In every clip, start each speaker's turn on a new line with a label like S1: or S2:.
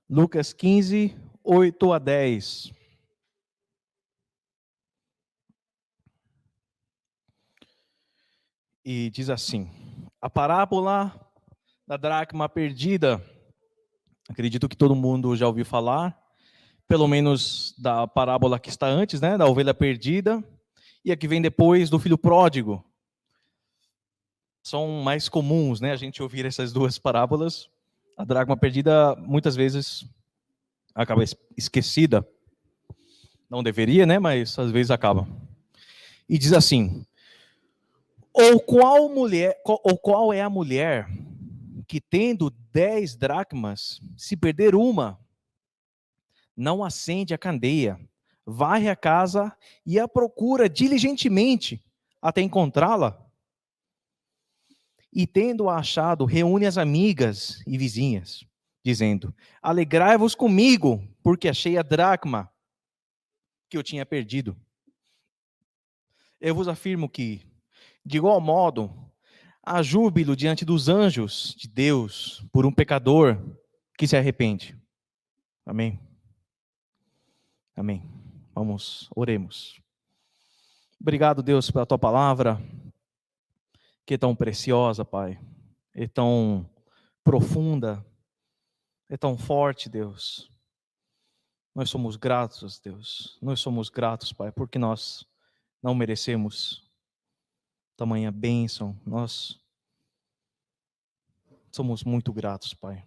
S1: Lucas 15, 8 a 10. E diz assim: a parábola da dracma perdida. Acredito que todo mundo já ouviu falar, pelo menos da parábola que está antes, né, da ovelha perdida, e a que vem depois do filho pródigo. São mais comuns, né, a gente ouvir essas duas parábolas. A dracma perdida muitas vezes acaba esquecida. Não deveria, né, mas às vezes acaba. E diz assim: ou qual é a mulher que, tendo 10 dracmas, se perder uma, não acende a candeia, varre a casa e a procura diligentemente até encontrá-la? E tendo-a achado, reúne as amigas e vizinhas, dizendo: alegrai-vos comigo, porque achei a dracma que eu tinha perdido. Eu vos afirmo que, de igual modo, há júbilo diante dos anjos de Deus por um pecador que se arrepende. Amém? Amém. Vamos, oremos. Obrigado, Deus, pela tua palavra, que é tão preciosa, Pai. É tão profunda, é tão forte, Deus. Nós somos gratos, Deus. Nós somos gratos, Pai, porque nós não merecemos tamanha bênção. Nós somos muito gratos, Pai,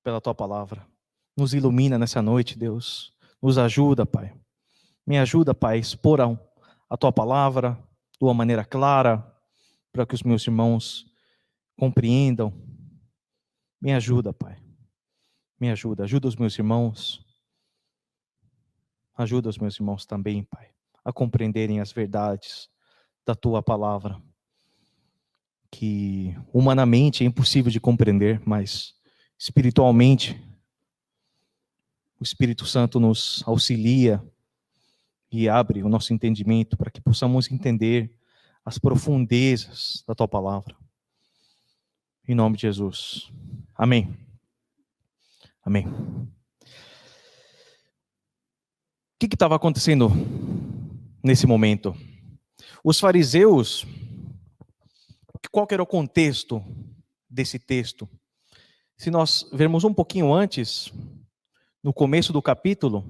S1: pela tua palavra. Nos ilumina nessa noite, Deus. Nos ajuda, Pai. Me ajuda, Pai, a expor a tua palavra de uma maneira clara, para que os meus irmãos compreendam. Me ajuda, Pai. Me ajuda. Ajuda os meus irmãos. Ajuda os meus irmãos também, Pai, a compreenderem as verdades da tua palavra, que humanamente é impossível de compreender, mas espiritualmente o Espírito Santo nos auxilia e abre o nosso entendimento para que possamos entender as profundezas da tua palavra. Em nome de Jesus. Amém. Amém. O que estava acontecendo nesse momento? Os fariseus, qual que era o contexto desse texto? Se nós vermos um pouquinho antes, no começo do capítulo,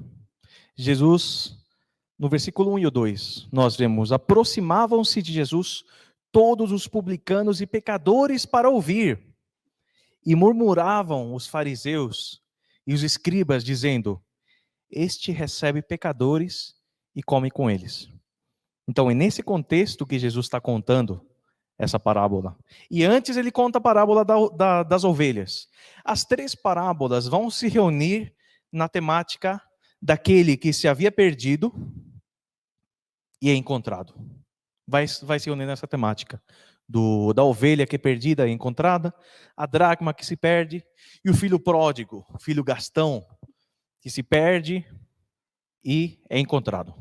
S1: Jesus, no versículo 1 e o 2, nós vemos: aproximavam-se de Jesus todos os publicanos e pecadores para ouvir, e murmuravam os fariseus e os escribas, dizendo: este recebe pecadores e come com eles. Então é nesse contexto que Jesus está contando essa parábola. E antes ele conta a parábola das ovelhas. As três parábolas vão se reunir na temática daquele que se havia perdido e é encontrado. Vai se reunir nessa temática. Da ovelha que é perdida e encontrada, a dracma que se perde, e o filho pródigo, o filho gastão, que se perde e é encontrado.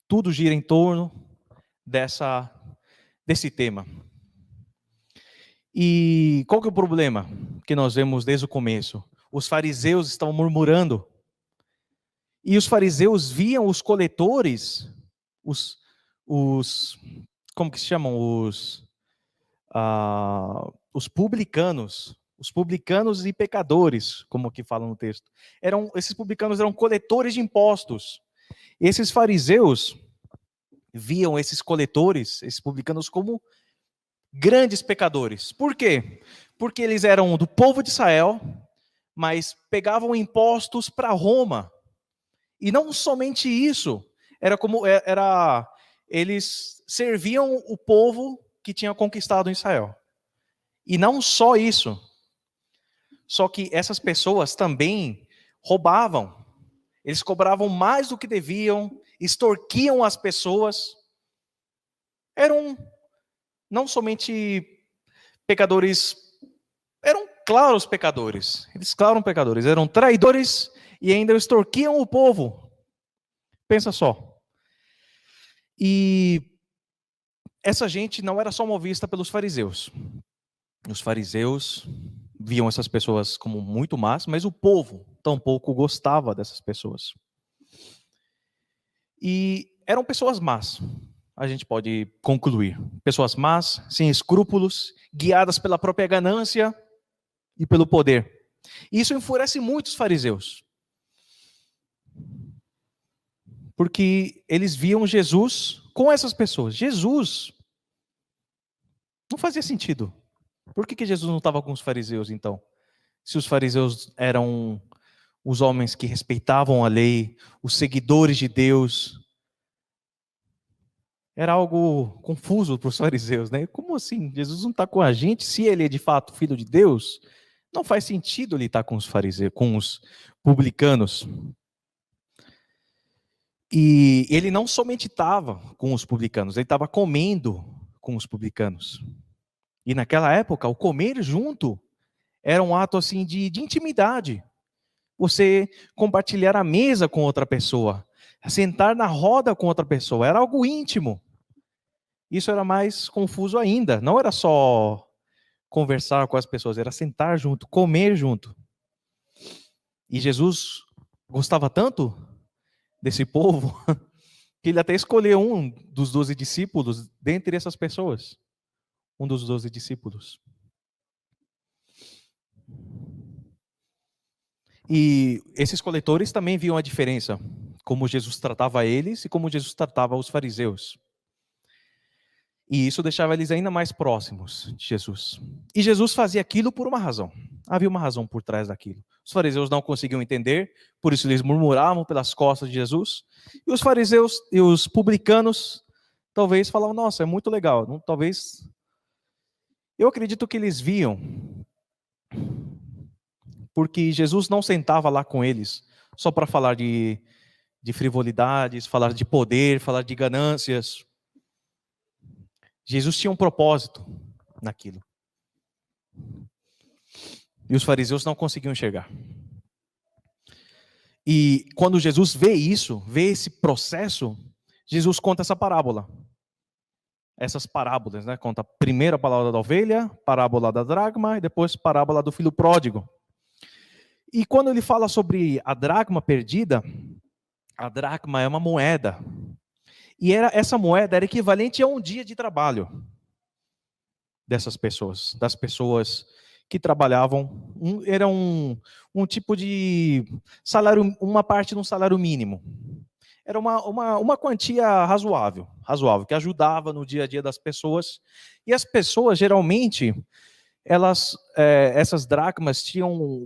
S1: Tudo gira em torno desse tema. E qual que é o problema que nós vemos desde o começo? Os fariseus estavam murmurando. E os fariseus viam os coletores, como que se chamam? Os publicanos e pecadores, como aqui fala no texto. Esses publicanos eram coletores de impostos. Esses fariseus viam esses coletores, esses publicanos, como grandes pecadores. Por quê? Porque eles eram do povo de Israel, mas pegavam impostos para Roma. E não somente isso, eles serviam o povo que tinha conquistado Israel. E não só isso, só que essas pessoas também roubavam. Eles cobravam mais do que deviam, extorquiam as pessoas. Eram não somente pecadores, eram claros pecadores. Eles claros pecadores, eram traidores e ainda extorquiam o povo. Pensa só. E essa gente não era só mal vista pelos fariseus. Os fariseus viam essas pessoas como muito más, mas o povo tampouco gostava dessas pessoas. E eram pessoas más, a gente pode concluir. Pessoas más, sem escrúpulos, guiadas pela própria ganância e pelo poder. Isso enfurece muito os fariseus. Porque eles viam Jesus com essas pessoas. Jesus não fazia sentido. Por que Jesus não estava com os fariseus, então? Se os fariseus eram os homens que respeitavam a lei, os seguidores de Deus. Era algo confuso para os fariseus, né? Como assim? Jesus não está com a gente? Se ele é de fato filho de Deus, não faz sentido ele estar com os fariseus, com os publicanos. E ele não somente estava com os publicanos, ele estava comendo com os publicanos. E naquela época, o comer junto era um ato assim de intimidade. Você compartilhar a mesa com outra pessoa, sentar na roda com outra pessoa, era algo íntimo. Isso era mais confuso ainda. Não era só conversar com as pessoas, era sentar junto, comer junto. E Jesus gostava tanto desse povo que ele até escolheu um dos 12 discípulos dentre essas pessoas. Um dos 12 discípulos. E esses coletores também viam a diferença, como Jesus tratava eles e como Jesus tratava os fariseus. E isso deixava eles ainda mais próximos de Jesus. E Jesus fazia aquilo por uma razão. Havia uma razão por trás daquilo. Os fariseus não conseguiam entender, por isso eles murmuravam pelas costas de Jesus. E os fariseus e os publicanos talvez falavam, nossa, é muito legal. Não, talvez... Eu acredito que eles viam, porque Jesus não sentava lá com eles só para falar de frivolidades, falar de poder, falar de ganâncias. Jesus tinha um propósito naquilo. E os fariseus não conseguiam enxergar. E quando Jesus vê isso, vê esse processo, Jesus conta essa parábola. Essas parábolas, né? Conta a primeira parábola da ovelha, parábola da dracma e depois parábola do filho pródigo. E quando ele fala sobre a dracma perdida, a dracma é uma moeda. E essa moeda era equivalente a um dia de trabalho dessas pessoas, das pessoas que trabalhavam. Era um tipo de salário, uma parte de um salário mínimo. Era uma quantia razoável, que ajudava no dia a dia das pessoas. E as pessoas, geralmente, essas dracmas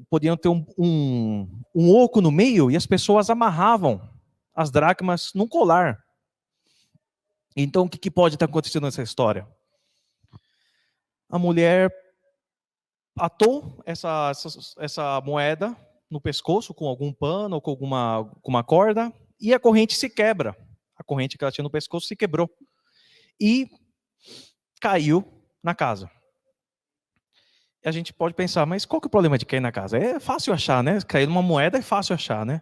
S1: podiam ter um oco no meio, e as pessoas amarravam as dracmas num colar. Então, o que pode estar acontecendo nessa história? A mulher atou essa moeda no pescoço com algum pano ou com uma corda, e a corrente se quebra. A corrente que ela tinha no pescoço se quebrou. E caiu na casa. E a gente pode pensar, mas qual que é o problema de cair na casa? É fácil achar, né? Cair numa moeda é fácil achar, né?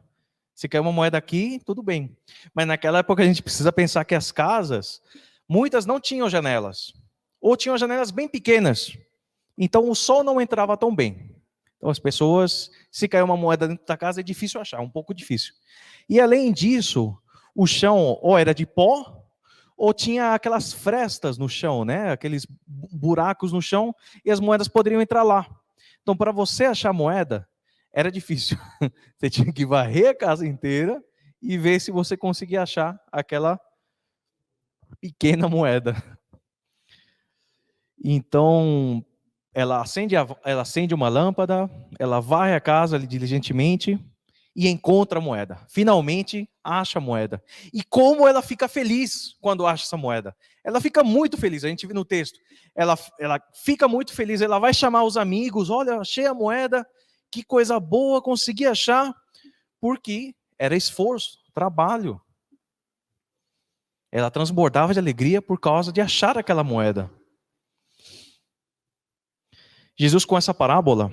S1: Se cair uma moeda aqui, tudo bem. Mas naquela época a gente precisa pensar que as casas, muitas não tinham janelas. Ou tinham janelas bem pequenas. Então o sol não entrava tão bem. Então as pessoas, se cair uma moeda dentro da casa, é difícil achar, um pouco difícil. E além disso, o chão ou era de pó, ou tinha aquelas frestas no chão, né? Aqueles buracos no chão, e as moedas poderiam entrar lá. Então para você achar moeda, era difícil. Você tinha que varrer a casa inteira e ver se você conseguia achar aquela pequena moeda. Então, ela acende uma lâmpada, ela varre a casa ali diligentemente e encontra a moeda. Finalmente, acha a moeda. E como ela fica feliz quando acha essa moeda. Ela fica muito feliz, a gente vê no texto. Ela fica muito feliz, ela vai chamar os amigos, olha, achei a moeda, que coisa boa, consegui achar, porque era esforço, trabalho. Ela transbordava de alegria por causa de achar aquela moeda. Jesus, com essa parábola,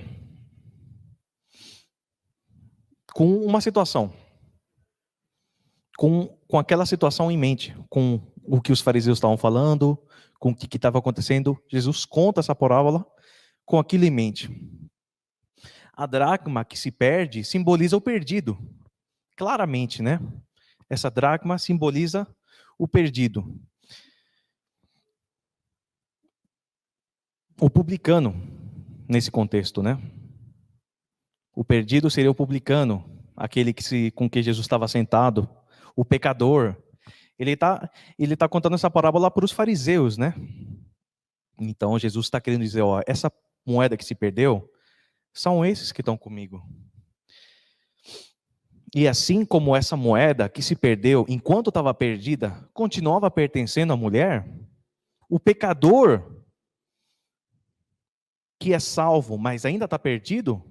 S1: com uma situação, com aquela situação em mente, com o que os fariseus estavam falando, com o que estava acontecendo, Jesus conta essa parábola com aquilo em mente. A dracma que se perde simboliza o perdido. Claramente, né? Essa dracma simboliza o perdido. O publicano, nesse contexto, né? O perdido seria o publicano, aquele com que Jesus estava sentado, o pecador. Ele tá contando essa parábola para os fariseus, né? Então Jesus está querendo dizer, ó, essa moeda que se perdeu, são esses que estão comigo. E assim como essa moeda que se perdeu, enquanto estava perdida, continuava pertencendo à mulher, o pecador que é salvo, mas ainda está perdido,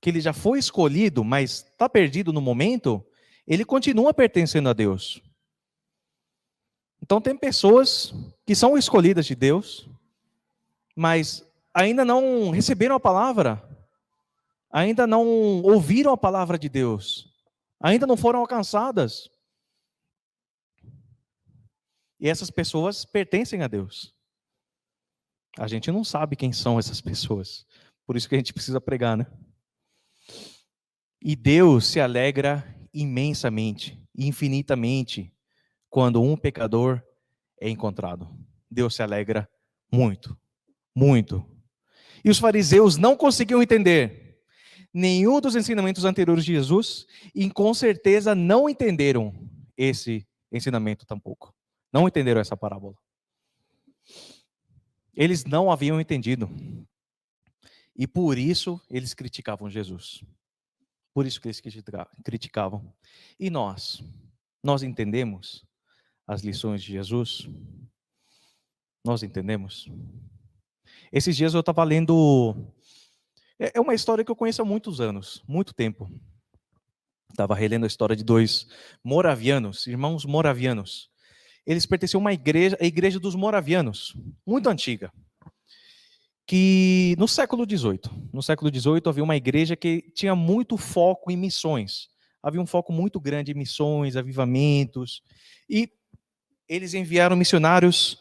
S1: que ele já foi escolhido, mas está perdido no momento, ele continua pertencendo a Deus. Então tem pessoas que são escolhidas de Deus, mas ainda não receberam a palavra, ainda não ouviram a palavra de Deus, ainda não foram alcançadas. E essas pessoas pertencem a Deus. A gente não sabe quem são essas pessoas. Por isso que a gente precisa pregar, né? E Deus se alegra imensamente, infinitamente, quando um pecador é encontrado. Deus se alegra muito, muito. E os fariseus não conseguiam entender nenhum dos ensinamentos anteriores de Jesus e com certeza não entenderam esse ensinamento tampouco. Não entenderam essa parábola. Eles não haviam entendido. E por isso eles criticavam Jesus. Por isso que eles criticavam. E nós entendemos as lições de Jesus? Nós entendemos? Esses dias eu estava lendo. É uma história que eu conheço há muitos anos, muito tempo. Estava relendo a história de dois moravianos, irmãos moravianos. Eles pertenciam a uma igreja, a igreja dos moravianos, muito antiga. Que no século XVIII havia uma igreja que tinha muito foco em missões. Havia um foco muito grande em missões, avivamentos. E eles enviaram missionários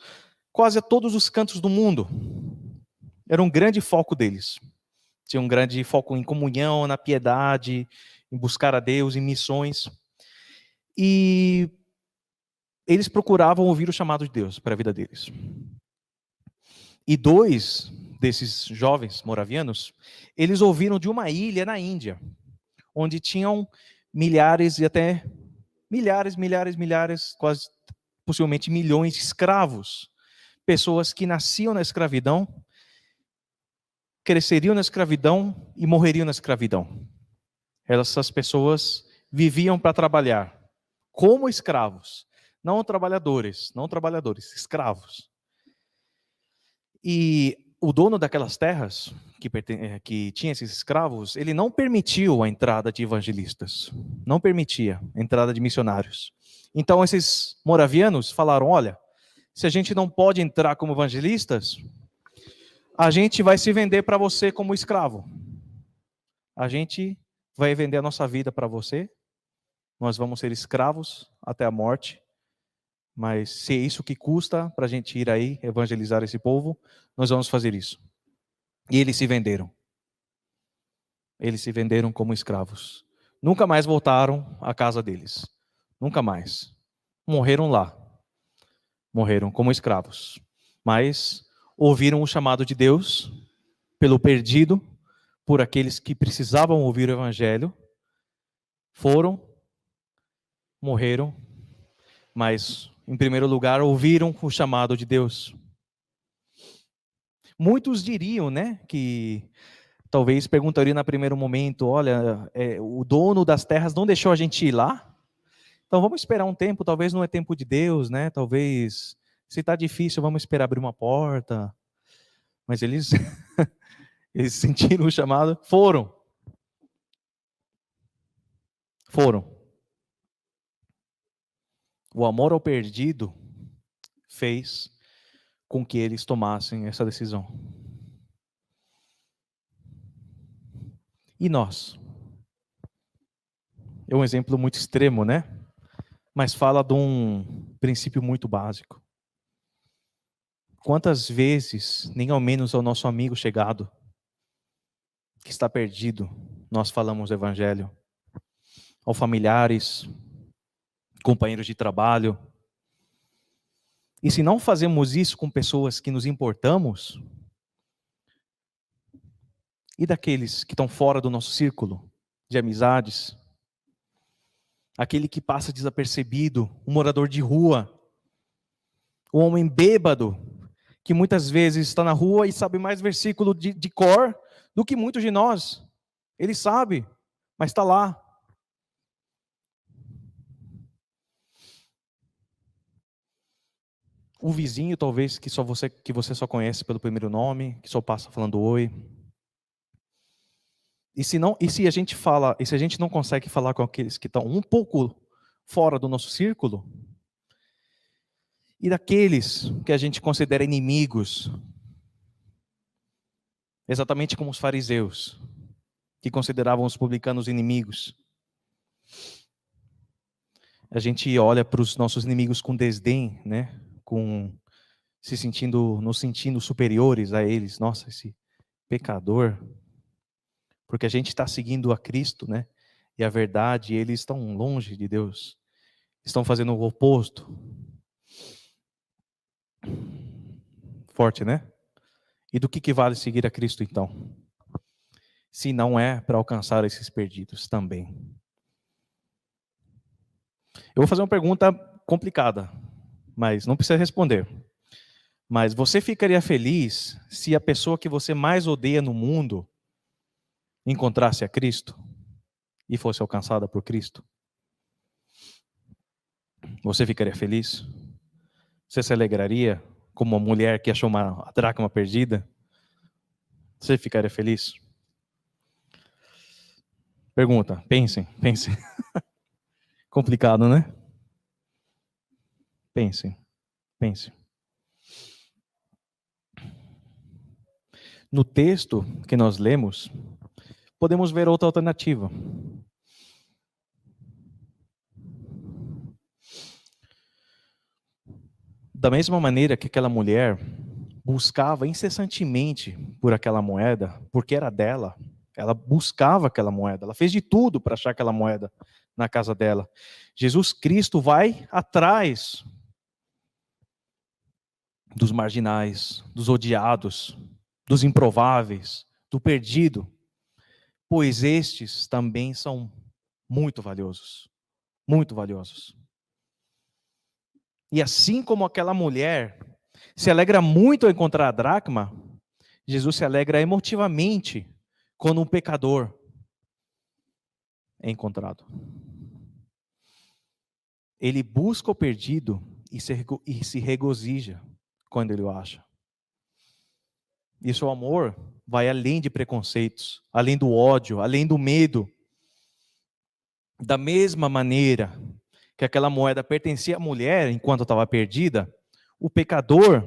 S1: quase a todos os cantos do mundo. Era um grande foco deles. Tinha um grande foco em comunhão, na piedade, em buscar a Deus, em missões. E eles procuravam ouvir o chamado de Deus para a vida deles. E dois desses jovens moravianos, eles ouviram de uma ilha na Índia, onde tinham milhares e até milhares, quase possivelmente milhões de escravos. Pessoas que nasciam na escravidão, cresceriam na escravidão e morreriam na escravidão. Essas pessoas viviam para trabalhar como escravos, não trabalhadores, escravos. E o dono daquelas terras, que tinha esses escravos, ele não permitiu a entrada de evangelistas, não permitia a entrada de missionários. Então esses moravianos falaram, olha, se a gente não pode entrar como evangelistas, a gente vai se vender para você como escravo. A gente vai vender a nossa vida para você, nós vamos ser escravos até a morte, mas se é isso que custa para a gente ir aí evangelizar esse povo, nós vamos fazer isso. E eles se venderam. Eles se venderam como escravos. Nunca mais voltaram à casa deles. Nunca mais. Morreram lá. Morreram como escravos. Mas ouviram o chamado de Deus pelo perdido, por aqueles que precisavam ouvir o evangelho. Foram, morreram, mas em primeiro lugar ouviram o chamado de Deus. Muitos diriam, né, que talvez perguntariam no primeiro momento, olha, o dono das terras não deixou a gente ir lá? Então vamos esperar um tempo, talvez não é tempo de Deus, né? Talvez, se está difícil, vamos esperar abrir uma porta. Mas eles, eles sentiram o chamado, foram. O amor ao perdido fez com que eles tomassem essa decisão. E nós? É um exemplo muito extremo, né? Mas fala de um princípio muito básico. Quantas vezes, nem ao menos ao nosso amigo chegado, que está perdido, nós falamos o evangelho. Aos familiares, companheiros de trabalho. E se não fazemos isso com pessoas que nos importamos, e daqueles que estão fora do nosso círculo de amizades? Aquele que passa desapercebido, um morador de rua, um homem bêbado, que muitas vezes está na rua e sabe mais versículo de cor do que muitos de nós. Ele sabe, mas está lá. O vizinho, talvez, que você só conhece pelo primeiro nome, que só passa falando oi. E se a gente não consegue falar com aqueles que estão um pouco fora do nosso círculo, e daqueles que a gente considera inimigos, exatamente como os fariseus, que consideravam os publicanos inimigos. A gente olha para os nossos inimigos com desdém, né? Nos sentindo superiores a eles. Nossa, esse pecador. Porque a gente está seguindo a Cristo, né? E a verdade, eles estão longe de Deus. Estão fazendo o oposto. Forte, né? E do que vale seguir a Cristo, então? Se não é para alcançar esses perdidos também. Eu vou fazer uma pergunta complicada, mas não precisa responder. Mas você ficaria feliz se a pessoa que você mais odeia no mundo encontrasse a Cristo e fosse alcançada por Cristo? Você ficaria feliz? Você se alegraria como uma mulher que achou uma dracma perdida? Você ficaria feliz? Pergunta, pensem. Complicado, né? Pensem. No texto que nós lemos, podemos ver outra alternativa. Da mesma maneira que aquela mulher buscava incessantemente por aquela moeda, porque era dela, ela buscava aquela moeda, ela fez de tudo para achar aquela moeda na casa dela. Jesus Cristo vai atrás dos marginais, dos odiados, dos improváveis, do perdido, pois estes também são muito valiosos, muito valiosos. E assim como aquela mulher se alegra muito ao encontrar a dracma, Jesus se alegra emotivamente quando um pecador é encontrado. Ele busca o perdido e se regozija quando ele o acha. E seu amor vai além de preconceitos, além do ódio, além do medo. Da mesma maneira que aquela moeda pertencia à mulher enquanto estava perdida, o pecador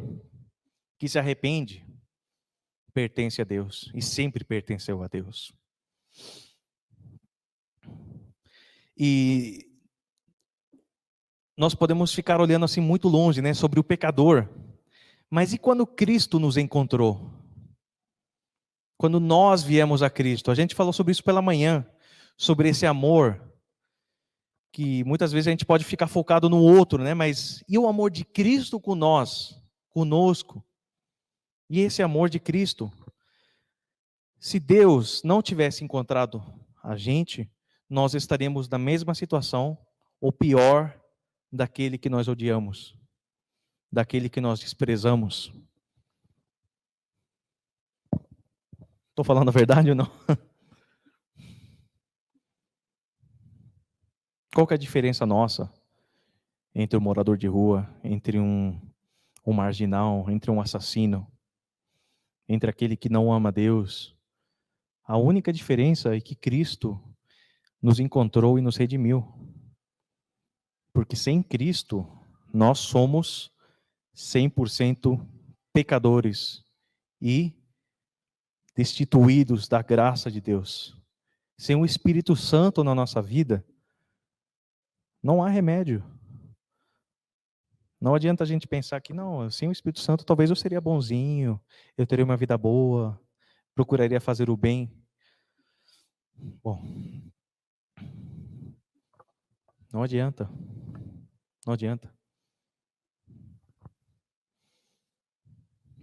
S1: que se arrepende pertence a Deus e sempre pertenceu a Deus. E nós podemos ficar olhando assim muito longe, né, sobre o pecador. Mas e quando Cristo nos encontrou? Quando nós viemos a Cristo? A gente falou sobre isso pela manhã, sobre esse amor que muitas vezes a gente pode ficar focado no outro, né? Mas e o amor de Cristo com nós, conosco? E esse amor de Cristo? Se Deus não tivesse encontrado a gente, nós estaríamos na mesma situação, ou pior, daquele que nós odiamos, daquele que nós desprezamos. Estou falando a verdade ou não? Qual que é a diferença nossa entre um morador de rua, entre um marginal, entre um assassino, entre aquele que não ama Deus? A única diferença é que Cristo nos encontrou e nos redimiu. Porque sem Cristo, nós somos 100% pecadores e destituídos da graça de Deus. Sem o Espírito Santo na nossa vida, não há remédio. Não adianta a gente pensar que, não, sem o Espírito Santo talvez eu seria bonzinho, eu teria uma vida boa, procuraria fazer o bem. Bom, não adianta. Não adianta.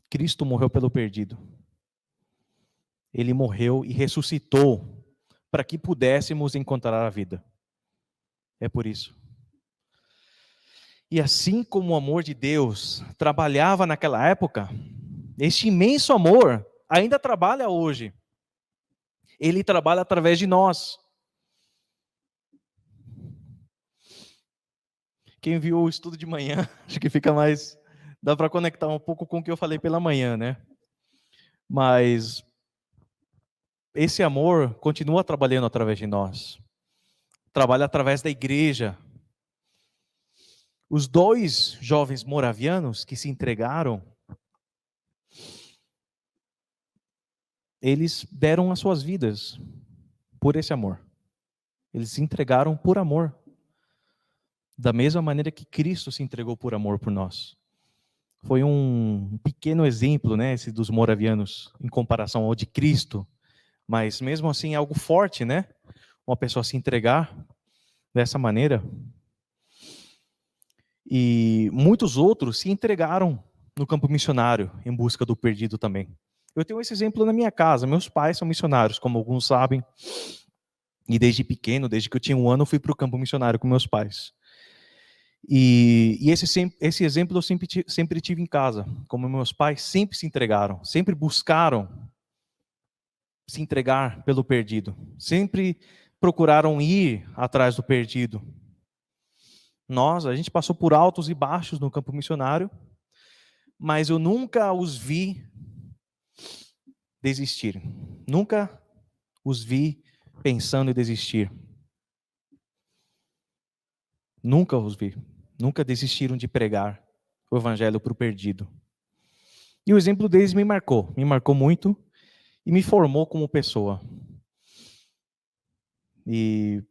S1: Cristo morreu pelo perdido. Ele morreu e ressuscitou para que pudéssemos encontrar a vida. É por isso. E assim como o amor de Deus trabalhava naquela época, este imenso amor ainda trabalha hoje. Ele trabalha através de nós. Quem viu o estudo de manhã, acho que fica mais... Dá para conectar um pouco com o que eu falei pela manhã, né? Mas esse amor continua trabalhando através de nós. Trabalha através da igreja. Os 2 jovens moravianos que se entregaram, eles deram as suas vidas por esse amor. Eles se entregaram por amor. Da mesma maneira que Cristo se entregou por amor por nós. Foi um pequeno exemplo, né, esse dos moravianos, em comparação ao de Cristo. Mas mesmo assim é algo forte, né? Uma pessoa se entregar dessa maneira. E muitos outros se entregaram no campo missionário, em busca do perdido também. Eu tenho esse exemplo na minha casa. Meus pais são missionários, como alguns sabem. E desde pequeno, desde que eu tinha 1 ano, eu fui para o campo missionário com meus pais. E esse exemplo eu sempre tive em casa. Como meus pais sempre se entregaram, sempre buscaram se entregar pelo perdido. Sempre procuraram ir atrás do perdido. A gente passou por altos e baixos no campo missionário, mas eu nunca os vi desistir. Nunca os vi pensando em desistir. Nunca os vi. Nunca desistiram de pregar o evangelho para o perdido. E o exemplo deles me marcou muito e me formou como pessoa. E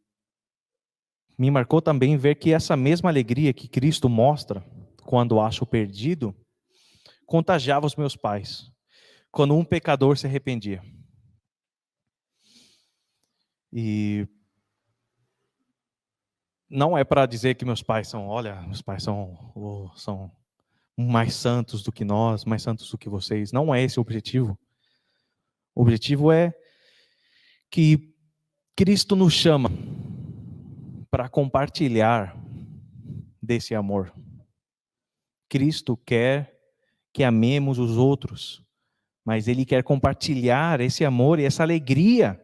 S1: me marcou também ver que essa mesma alegria que Cristo mostra quando acha o perdido, contagiava os meus pais, quando um pecador se arrependia. E não é para dizer que meus pais são mais santos do que nós, mais santos do que vocês. Não é esse o objetivo. O objetivo é que Cristo nos chama para compartilhar desse amor. Cristo quer que amemos os outros, mas Ele quer compartilhar esse amor e essa alegria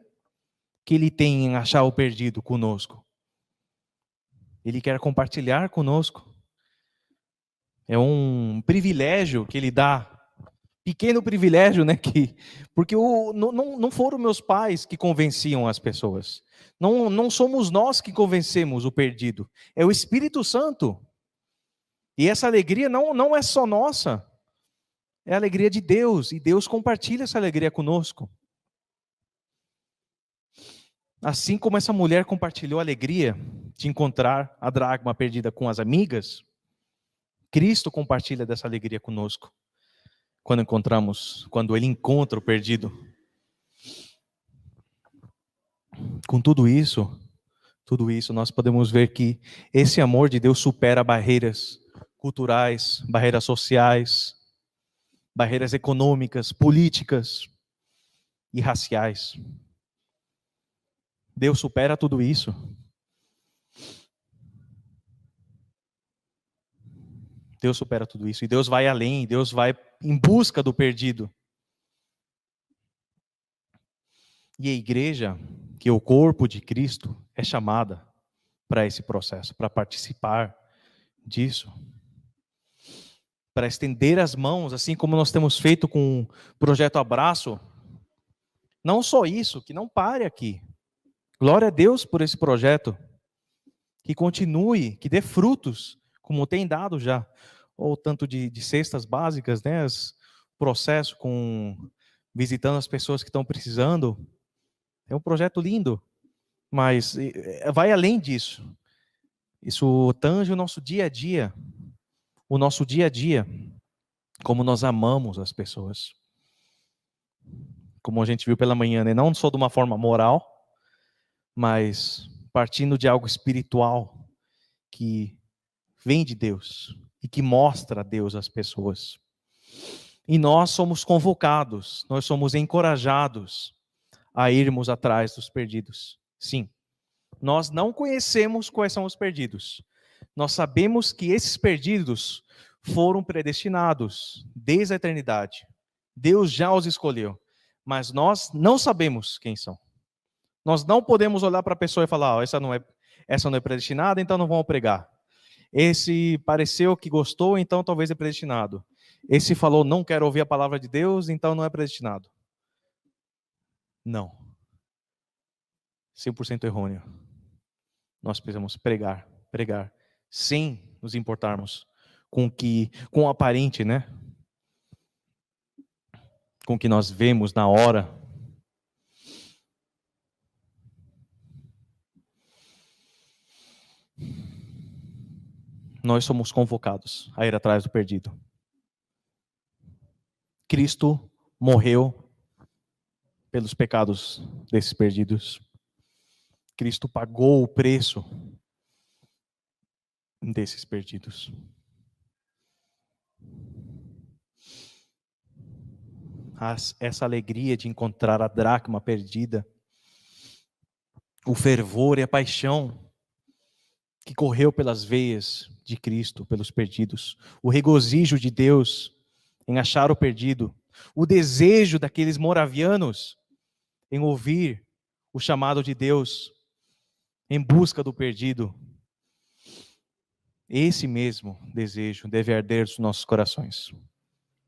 S1: que Ele tem em achar o perdido conosco. Ele quer compartilhar conosco. É um privilégio que Ele dá. Pequeno privilégio, né? Porque não foram meus pais que convenciam as pessoas. Não somos nós que convencemos o perdido. É o Espírito Santo. E essa alegria não é só nossa. É a alegria de Deus. E Deus compartilha essa alegria conosco. Assim como essa mulher compartilhou a alegria de encontrar a dracma perdida com as amigas, Cristo compartilha dessa alegria conosco. Quando Ele encontra o perdido. Com tudo isso, nós podemos ver que esse amor de Deus supera barreiras culturais, barreiras sociais, barreiras econômicas, políticas e raciais. Deus supera tudo isso. Deus supera tudo isso. E Deus vai além, Deus vai em busca do perdido. E a igreja, que é o corpo de Cristo, é chamada para esse processo, para participar disso. Para estender as mãos, assim como nós temos feito com o Projeto Abraço. Não só isso, que não pare aqui. Glória a Deus por esse projeto. Que continue, que dê frutos, como tem dado já. Ou tanto de cestas básicas, né? Processo visitando as pessoas que estão precisando. É um projeto lindo, mas vai além disso. Isso tange o nosso dia a dia. O nosso dia a dia. Como nós amamos as pessoas. Como a gente viu pela manhã, né? Não só de uma forma moral, mas partindo de algo espiritual que vem de Deus e que mostra a Deus às pessoas. E nós somos convocados, nós somos encorajados a irmos atrás dos perdidos. Sim, nós não conhecemos quais são os perdidos. Nós sabemos que esses perdidos foram predestinados desde a eternidade. Deus já os escolheu, mas nós não sabemos quem são. Nós não podemos olhar para a pessoa e falar, essa não é predestinada, então não vamos pregar. Esse pareceu que gostou, então talvez é predestinado. Esse falou, não quero ouvir a palavra de Deus, então não é predestinado. Não. 100% errôneo. Nós precisamos pregar, sem nos importarmos com o aparente, né? Com o que nós vemos na hora. Nós somos convocados a ir atrás do perdido. Cristo morreu pelos pecados desses perdidos. Cristo pagou o preço desses perdidos. Essa alegria de encontrar a dracma perdida, o fervor e a paixão que correu pelas veias de Cristo, pelos perdidos, o regozijo de Deus em achar o perdido, o desejo daqueles moravianos em ouvir o chamado de Deus em busca do perdido. Esse mesmo desejo deve arder nos nossos corações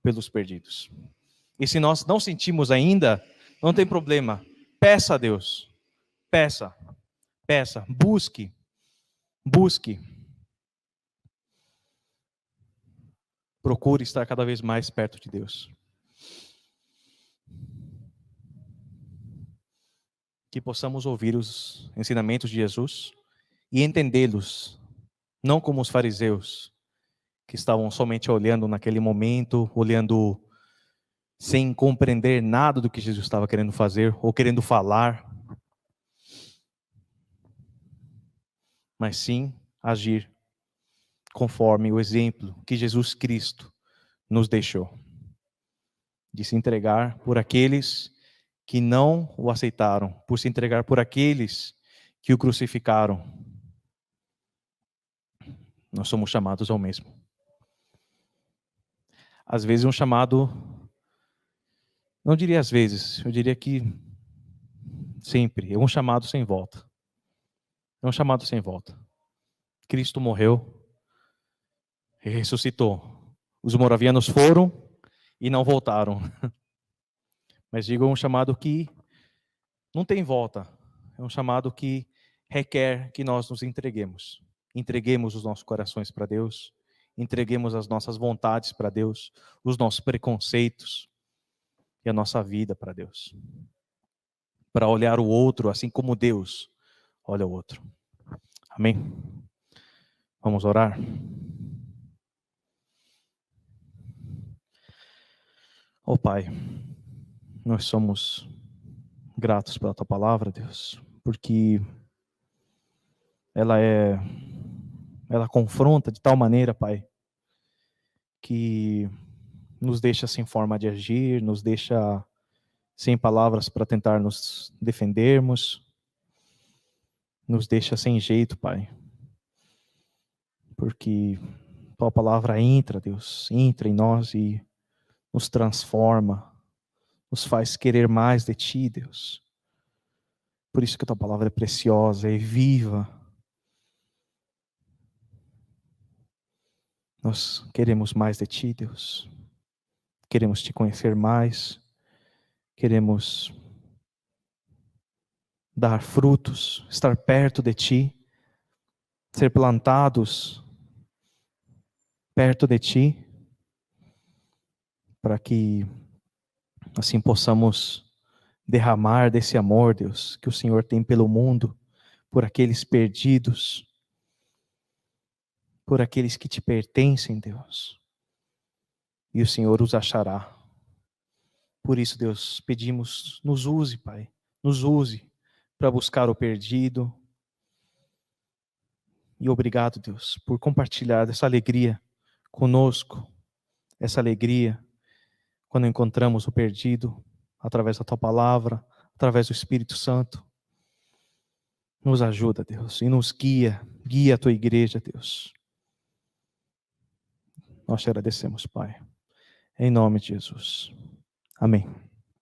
S1: pelos perdidos. E se nós não sentimos ainda, não tem problema. Peça a Deus. Peça. Busque. Procure estar cada vez mais perto de Deus. Que possamos ouvir os ensinamentos de Jesus e entendê-los, não como os fariseus, que estavam somente olhando naquele momento, olhando sem compreender nada do que Jesus estava querendo fazer ou querendo falar, mas sim agir conforme o exemplo que Jesus Cristo nos deixou, de se entregar por aqueles que não o aceitaram, por se entregar por aqueles que o crucificaram. Nós somos chamados ao mesmo. Às vezes um chamado, não diria às vezes, eu diria que sempre, é um chamado sem volta. É um chamado sem volta. Cristo morreu e ressuscitou. Os moravianos foram e não voltaram. Mas digo, é um chamado que não tem volta. É um chamado que requer que nós nos entreguemos. Entreguemos os nossos corações para Deus. Entreguemos as nossas vontades para Deus. Os nossos preconceitos. E a nossa vida para Deus. Para olhar o outro assim como Deus olha o outro. Amém? Vamos orar? Ó Pai, nós somos gratos pela Tua palavra, Deus, porque ela confronta de tal maneira, Pai, que nos deixa sem forma de agir, nos deixa sem palavras para tentar nos defendermos, nos deixa sem jeito, Pai, porque Tua palavra entra, Deus, entra em nós e nos transforma, nos faz querer mais de Ti, Deus. Por isso que a Tua palavra é preciosa, é viva. Nós queremos mais de Ti, Deus. Queremos Te conhecer mais. Queremos dar frutos, estar perto de Ti, ser plantados perto de Ti, para que assim possamos derramar desse amor, Deus, que o Senhor tem pelo mundo, por aqueles perdidos, por aqueles que Te pertencem, Deus. E o Senhor os achará. Por isso, Deus, pedimos, nos use, Pai, nos use para buscar o perdido. E obrigado, Deus, por compartilhar essa alegria conosco, essa alegria quando encontramos o perdido, através da Tua palavra, através do Espírito Santo. Nos ajuda, Deus, e nos guia a Tua igreja, Deus. Nós te agradecemos, Pai. Em nome de Jesus. Amém.